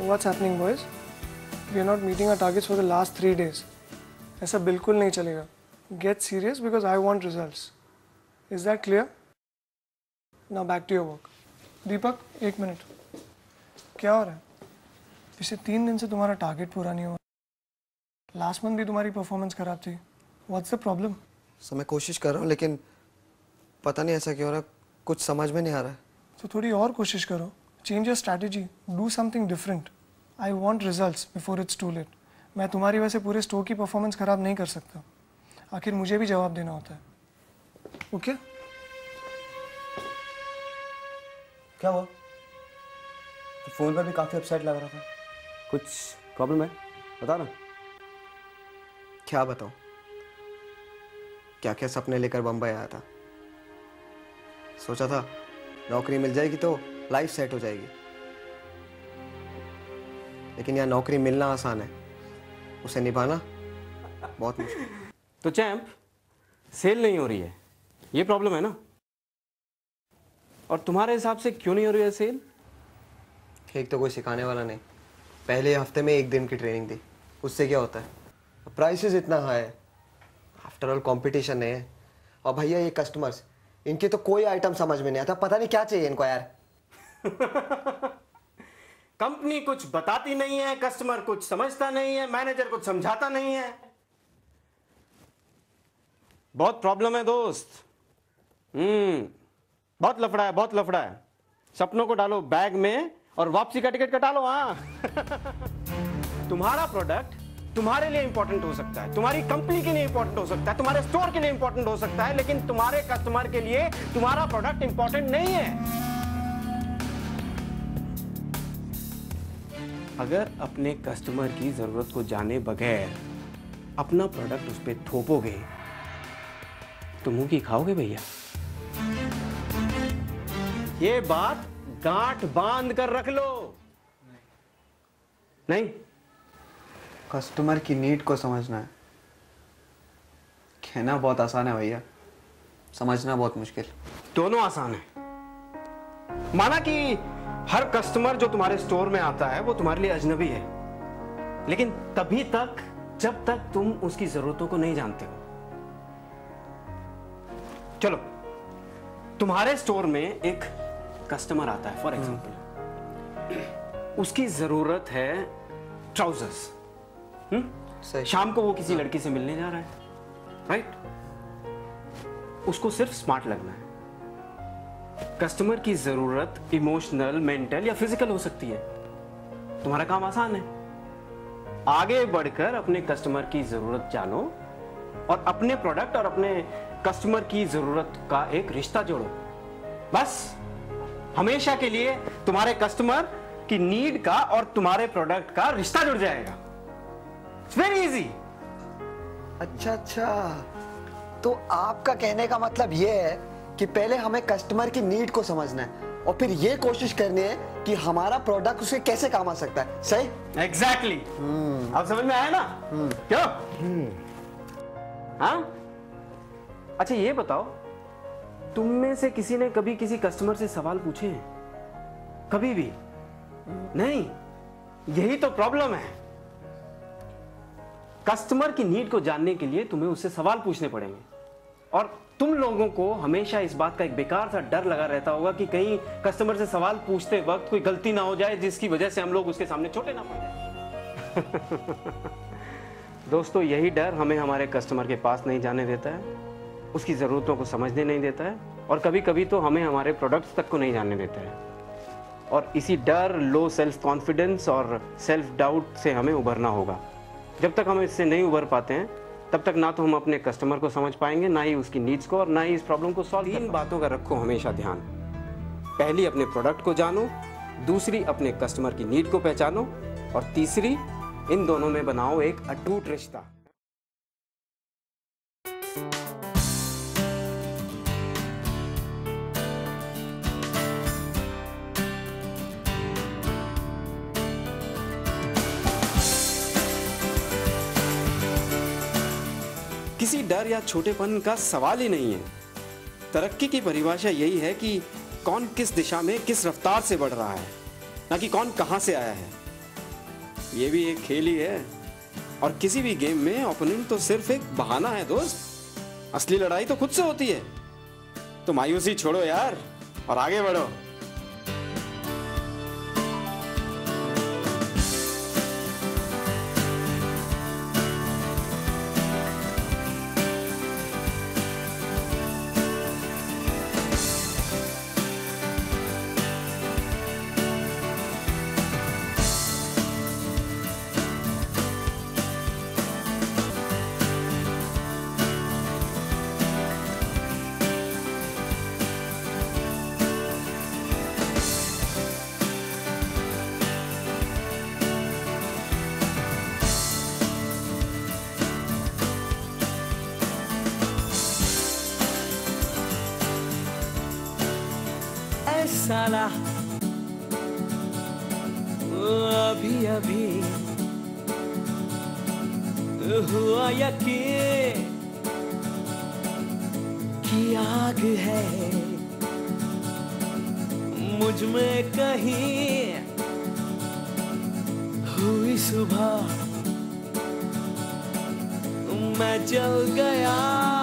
What's happening, boys? We are not meeting our targets for the last 3 days. ऐसा बिल्कुल नहीं चलेगा. Get serious because I want results. Is that clear? Now back to your work. Deepak, 1 minute. क्या हो रहा है? पिछले 3 दिन से तुम्हारा टारगेट पूरा नहीं हुआ. लास्ट मंथ भी तुम्हारी परफॉर्मेंस खराब थी. What's the problem? सर मैं कोशिश कर रहा हूँ लेकिन पता नहीं ऐसा क्यों हो रहा है. कुछ समझ में नहीं आ रहा है. तो थोड़ी और कोशिश करो. Change your strategy. Do something different. I want results before it's too late. मैं तुम्हारी वजह से पूरे स्टोर की परफॉर्मेंस खराब नहीं कर सकता. आखिर मुझे भी जवाब देना होता है. ओके? क्या हुआ? तो फोन पर भी काफी अपसेट लग रहा था. कुछ प्रॉब्लम है? बता ना. क्या बताऊँ? क्या क्या सपने लेकर बम्बई आया था. सोचा था नौकरी मिल जाएगी तो लाइफ सेट हो जाएगी. लेकिन यहाँ नौकरी मिलना आसान है, उसे निभाना बहुत मुश्किल. तो चैंप, सेल नहीं हो रही है, ये प्रॉब्लम है ना? और तुम्हारे हिसाब से क्यों नहीं हो रही है सेल? एक तो कोई सिखाने वाला नहीं. पहले हफ्ते में 1 दिन की ट्रेनिंग थी. उससे क्या होता है? प्राइसेस इतना हाई है. आफ्टर ऑल कंपटीशन है. और भैया ये कस्टमर्स, इनके तो कोई आइटम समझ में नहीं आता. पता नहीं क्या चाहिए इनको यार. कंपनी कुछ बताती नहीं है, कस्टमर कुछ समझता नहीं है, मैनेजर कुछ समझाता नहीं है. बहुत प्रॉब्लम है दोस्त. बहुत लफड़ा है, बहुत लफड़ा है. सपनों को डालो बैग में और वापसी का टिकट कटा लो. हाँ. तुम्हारा प्रोडक्ट तुम्हारे लिए इंपॉर्टेंट हो सकता है, तुम्हारी कंपनी के लिए इंपॉर्टेंट हो सकता है, तुम्हारे स्टोर के लिए इंपॉर्टेंट हो सकता है, लेकिन तुम्हारे कस्टमर के लिए तुम्हारा प्रोडक्ट इंपॉर्टेंट नहीं है. अगर अपने कस्टमर की जरूरत को जाने बगैर अपना प्रोडक्ट उस पर थोपोगे तो मुंह की खाओगे भैया. ये बात गांठ बांध कर रख लो. नहीं, कस्टमर की नीड को समझना है. कहना बहुत आसान है भैया, समझना बहुत मुश्किल. दोनों आसान है. माना कि हर कस्टमर जो तुम्हारे स्टोर में आता है वो तुम्हारे लिए अजनबी है, लेकिन तभी तक जब तक तुम उसकी जरूरतों को नहीं जानते हो. चलो, तुम्हारे स्टोर में एक कस्टमर आता है फॉर एग्जांपल. उसकी जरूरत है ट्राउजर्स. शाम को वो किसी लड़की से मिलने जा रहा है, राइट? उसको सिर्फ स्मार्ट लगना है. कस्टमर की जरूरत इमोशनल, मेंटल या फिजिकल हो सकती है. तुम्हारा काम आसान है. आगे बढ़कर अपने कस्टमर की जरूरत जानो और अपने प्रोडक्ट और अपने कस्टमर की जरूरत का एक रिश्ता जोड़ो. बस हमेशा के लिए तुम्हारे कस्टमर की नीड का और तुम्हारे प्रोडक्ट का रिश्ता जुड़ जाएगा. It's very easy. अच्छा, तो आपका कहने का मतलब ये है कि पहले हमें कस्टमर की नीड को समझना है और फिर ये कोशिश करनी है कि हमारा प्रोडक्ट उसे कैसे काम आ सकता है. सही? एग्जैक्टली. अब समझ में आया ना? क्यों? हाँ? अच्छा ये बताओ, तुम में से किसी ने कभी किसी कस्टमर से सवाल पूछे हैं? कभी भी नहीं. यही तो प्रॉब्लम है. कस्टमर की नीड को जानने के लिए तुम्हें उससे सवाल पूछने पड़ेंगे. और तुम लोगों को हमेशा इस बात का एक बेकार सा डर लगा रहता होगा कि कहीं कस्टमर से सवाल पूछते वक्त कोई गलती ना हो जाए जिसकी वजह से हम लोग उसके सामने छोटे ना पड़ जाए. दोस्तों, यही डर हमें हमारे कस्टमर के पास नहीं जाने देता है, उसकी ज़रूरतों को समझने नहीं देता है और कभी कभी तो हमें हमारे प्रोडक्ट्स तक को नहीं जानने देता है. और इसी डर, लो सेल्फ कॉन्फिडेंस और सेल्फ डाउट से हमें उभरना होगा. जब तक हम इससे नहीं उभर पाते हैं तब तक ना तो हम अपने कस्टमर को समझ पाएंगे, ना ही उसकी नीड्स को, और ना ही इस प्रॉब्लम को सॉल्व. 3 बातों का रखो हमेशा ध्यान. पहली, अपने प्रोडक्ट को जानो. दूसरी, अपने कस्टमर की नीड को पहचानो. और तीसरी, इन दोनों में बनाओ एक अटूट रिश्ता. डर या छोटेपन का सवाल ही नहीं है। तरक्की की परिभाषा यही है कि कौन किस दिशा में किस रफ्तार से बढ़ रहा है, ना कि कौन कहां से आया है। ये भी एक खेल ही है, और किसी भी गेम में ओपोनेंट तो सिर्फ एक बहाना है दोस्त। असली लड़ाई तो खुद से होती है। तो मायूसी छोड़ो यार और आगे बढ़ो। साला अभी अभी हुआ यकीन कि आग है मुझ में कहीं। सुबह मैं जल गया।